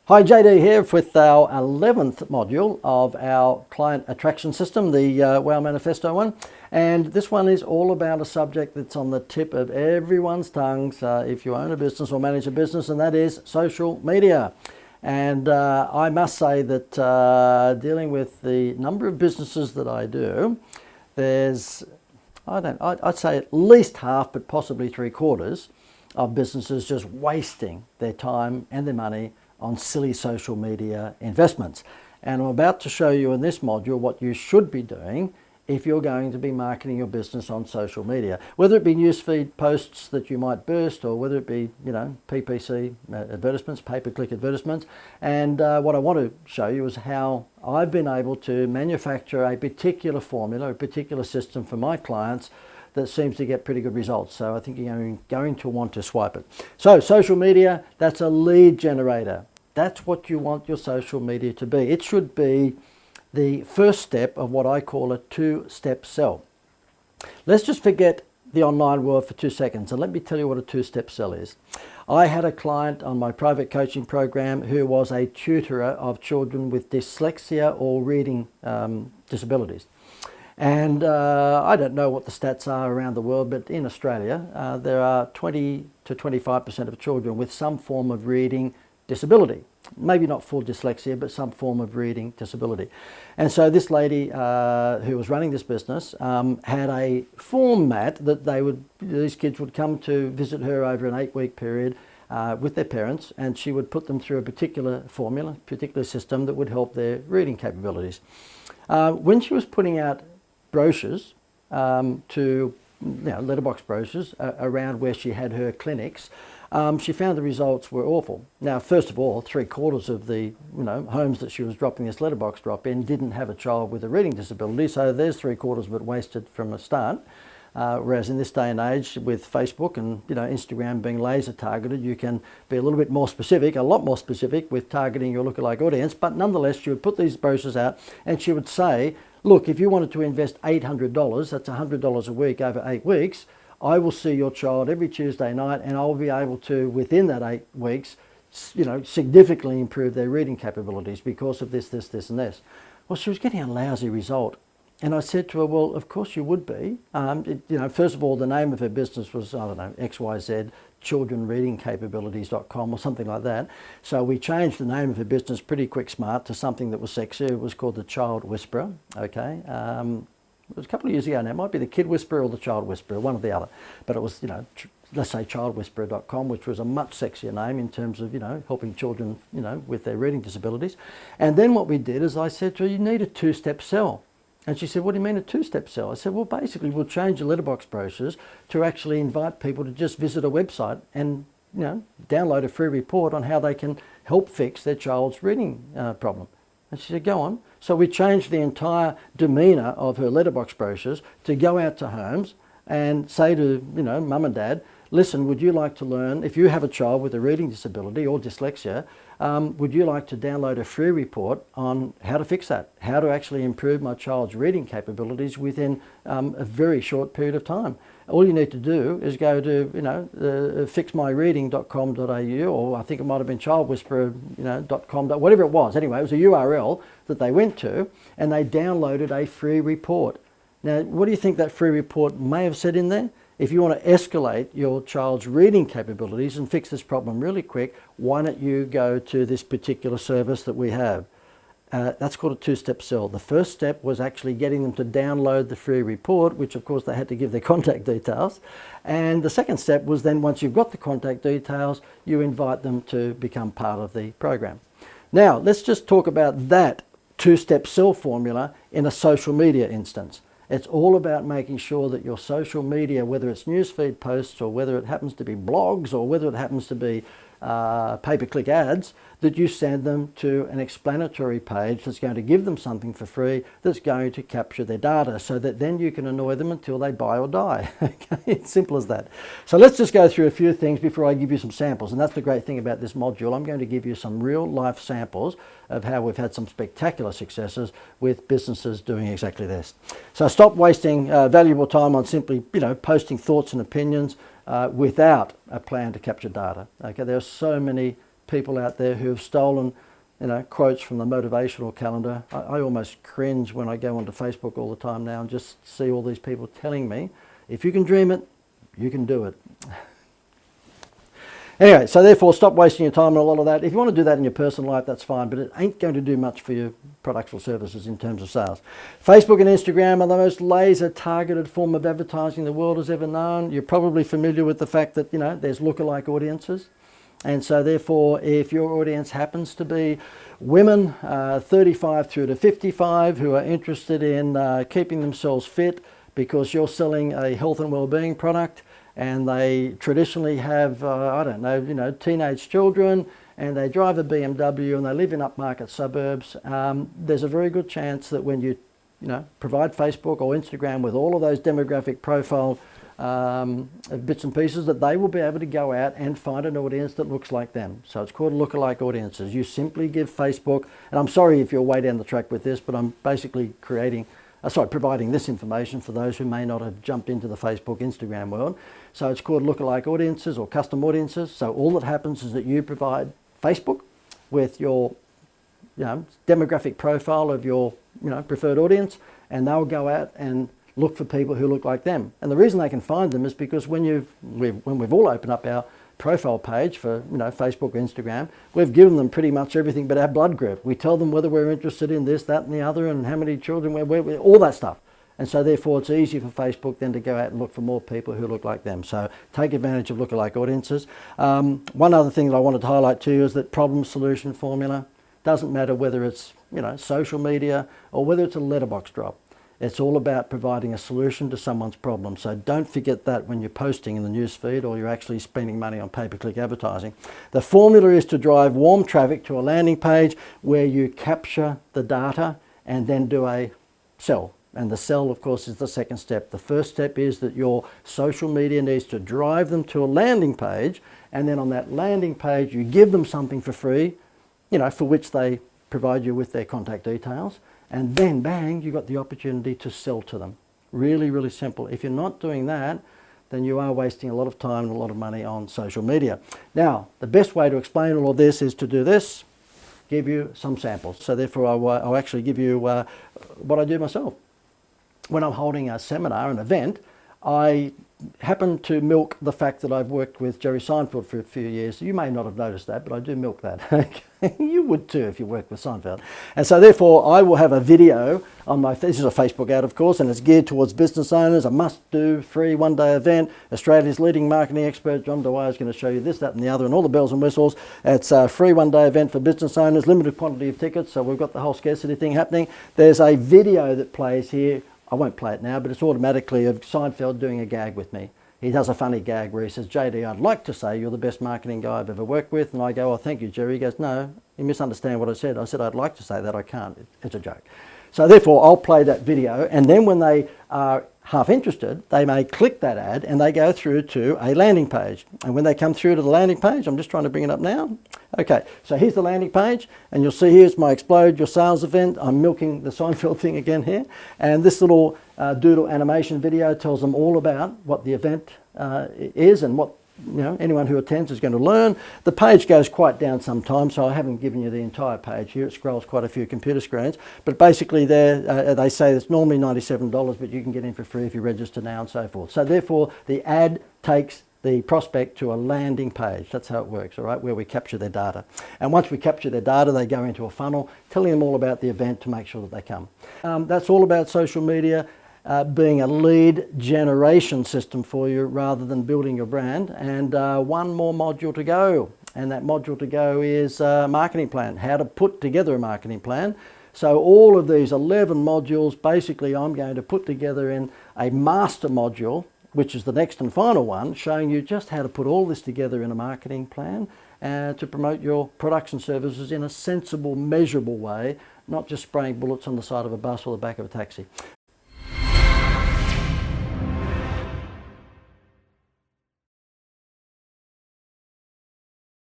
Hi, JD here with our 11th module of our client attraction system, the WOW Manifesto one. And this one is all about a subject that's on the tip of everyone's tongues if you own a business or manage a business, and that is social media. And I must say that dealing with the number of businesses that I do, there's, I'd say at least half, but possibly 3/4 of businesses just wasting their time and their money on silly social media investments. And I'm about to show you in this module what you should be doing if you're going to be marketing your business on social media, whether it be newsfeed posts that you might burst, or whether it be, PPC advertisements, pay-per-click advertisements. And what I want to show you is how I've been able to manufacture a particular formula, a particular system for my clients that seems to get pretty good results. So I think you're going to want to swipe it. So social media, that's a lead generator. That's what you want your social media to be. It should be the first step of what I call a two-step sell. Let's just forget the online world for 2 seconds and let me tell you what a two-step sell is. I had a client on my private coaching program who was a tutorer of children with dyslexia or reading disabilities. And I don't know what the stats are around the world, but in Australia, there are 20 to 25% of children with some form of reading disability. Maybe not full dyslexia, but some form of reading disability. And so this lady who was running this business had a format that these kids would come to visit her over an 8-week period with their parents, and she would put them through a particular formula, particular system that would help their reading capabilities. When she was putting out brochures letterbox brochures around where she had her clinics, she found the results were awful. Now, first of all, 3/4 of the homes that she was dropping this letterbox drop in didn't have a child with a reading disability, so there's 3/4 of it wasted from the start. Whereas in this day and age, with Facebook and Instagram being laser targeted, you can be a little bit more specific, a lot more specific with targeting your lookalike audience. But nonetheless, she would put these brochures out and she would say, look, if you wanted to invest $800, that's $100 a week over 8 weeks, I will see your child every Tuesday night and I'll be able to, within that 8 weeks, significantly improve their reading capabilities because of this, this, this, and this. Well, she was getting a lousy result. And I said to her, well, of course you would be. First of all, the name of her business was, I don't know, XYZ, childrenreadingcapabilities.com or something like that. So we changed the name of her business pretty quick smart to something that was sexy. It was called the Child Whisperer, okay? It was a couple of years ago now. It might be the Kid Whisperer or the Child Whisperer, one or the other. But it was, let's say childwhisperer.com, which was a much sexier name in terms of, helping children, with their reading disabilities. And then what we did is I said to her, you need a two-step sell. And she said, what do you mean a two-step sell? I said, well, basically, we'll change the letterbox brochures to actually invite people to just visit a website and, download a free report on how they can help fix their child's reading problem. And she said, go on. So we changed the entire demeanour of her letterbox brochures to go out to homes and say to, mum and dad, listen, would you like to learn, if you have a child with a reading disability or dyslexia, would you like to download a free report on how to fix that, how to actually improve my child's reading capabilities within a very short period of time? All you need to do is go to, fixmyreading.com.au, or I think it might have been childwhisperer.com, whatever it was. Anyway, it was a URL that they went to and they downloaded a free report. Now, what do you think that free report may have said in there? If you want to escalate your child's reading capabilities and fix this problem really quick, why don't you go to this particular service that we have? That's called a two-step sell. The first step was actually getting them to download the free report, which of course they had to give their contact details. And the second step was then once you've got the contact details, you invite them to become part of the program. Now, let's just talk about that two-step sell formula in a social media instance. It's all about making sure that your social media, whether it's newsfeed posts or whether it happens to be blogs or whether it happens to be pay-per-click ads, that you send them to an explanatory page that's going to give them something for free that's going to capture their data so that then you can annoy them until they buy or die. Okay? It's simple as that. So let's just go through a few things before I give you some samples. And that's the great thing about this module. I'm going to give you some real life samples of how we've had some spectacular successes with businesses doing exactly this. So stop wasting valuable time on simply, posting thoughts and opinions without a plan to capture data. Okay, there are so many people out there who have stolen, quotes from the motivational calendar. I almost cringe when I go onto Facebook all the time now and just see all these people telling me, if you can dream it, you can do it. Anyway, so therefore stop wasting your time on a lot of that. If you want to do that in your personal life, that's fine, but it ain't going to do much for your products or services in terms of sales. Facebook and Instagram are the most laser targeted form of advertising the world has ever known. You're probably familiar with the fact that, there's lookalike audiences. And so therefore, if your audience happens to be women 35 through to 55 who are interested in keeping themselves fit because you're selling a health and well-being product, and they traditionally have, teenage children, and they drive a BMW and they live in upmarket suburbs, there's a very good chance that when you, provide Facebook or Instagram with all of those demographic profile bits and pieces, that they will be able to go out and find an audience that looks like them. So it's called lookalike audiences. You simply give Facebook, and I'm sorry if you're way down the track with this, but I'm basically providing this information for those who may not have jumped into the Facebook, Instagram world. So it's called lookalike audiences or custom audiences. So all that happens is that you provide Facebook with your demographic profile of your preferred audience, and they'll go out and look for people who look like them. And the reason they can find them is because when we've all opened up our profile page for Facebook or Instagram, we've given them pretty much everything but our blood group. We tell them whether we're interested in this, that and the other, and how many children we're all that stuff. And so therefore it's easy for Facebook then to go out and look for more people who look like them. So take advantage of lookalike audiences. One other thing that I wanted to highlight to you is that problem solution formula. Doesn't matter whether it's social media or whether it's a letterbox drop. It's all about providing a solution to someone's problem. So don't forget that when you're posting in the newsfeed or you're actually spending money on pay-per-click advertising. The formula is to drive warm traffic to a landing page where you capture the data and then do a sell. And the sell, of course, is the second step. The first step is that your social media needs to drive them to a landing page, and then on that landing page you give them something for free, for which they provide you with their contact details. And then, bang, you've got the opportunity to sell to them. Really, really simple. If you're not doing that, then you are wasting a lot of time and a lot of money on social media. Now, the best way to explain all of this is to do this, give you some samples. So therefore, I'll actually give you what I do myself. When I'm holding a seminar, an event, I happen to milk the fact that I've worked with Jerry Seinfeld for a few years. You may not have noticed that, but I do milk that. You would too if you work with Seinfeld. And so therefore I will have a video on this is a Facebook ad of course, and it's geared towards business owners, a must-do free one-day event. Australia's leading marketing expert John Dwyer is going to show you this, that and the other and all the bells and whistles. It's a free one-day event for business owners, limited quantity of tickets, so we've got the whole scarcity thing happening. There's a video that plays here. I won't play it now, but it's automatically of Seinfeld doing a gag with me. He does a funny gag where he says, JD, I'd like to say you're the best marketing guy I've ever worked with. And I go, oh, thank you, Jerry. He goes, no, you misunderstand what I said. I said, I'd like to say that. I can't. It's a joke. So therefore, I'll play that video. And then when they are half interested, they may click that ad and they go through to a landing page. And when they come through to the landing page, I'm just trying to bring it up now. Okay, so here's the landing page, and you'll see here's my Explode Your Sales event. I'm milking the Seinfeld thing again here. And this little doodle animation video tells them all about what the event is and what anyone who attends is going to learn. The page goes quite down sometimes, so I haven't given you the entire page here. It scrolls quite a few computer screens. But basically they say it's normally $97, but you can get in for free if you register now and so forth. So therefore, the ad takes the prospect to a landing page. That's how it works, all right, where we capture their data. And once we capture their data, they go into a funnel, telling them all about the event to make sure that they come. That's all about social media being a lead generation system for you rather than building your brand. And one more module to go. And that module to go is marketing plan, how to put together a marketing plan. So all of these 11 modules, basically I'm going to put together in a master module, which is the next and final one, showing you just how to put all this together in a marketing plan to promote your products and services in a sensible, measurable way, not just spraying bullets on the side of a bus or the back of a taxi.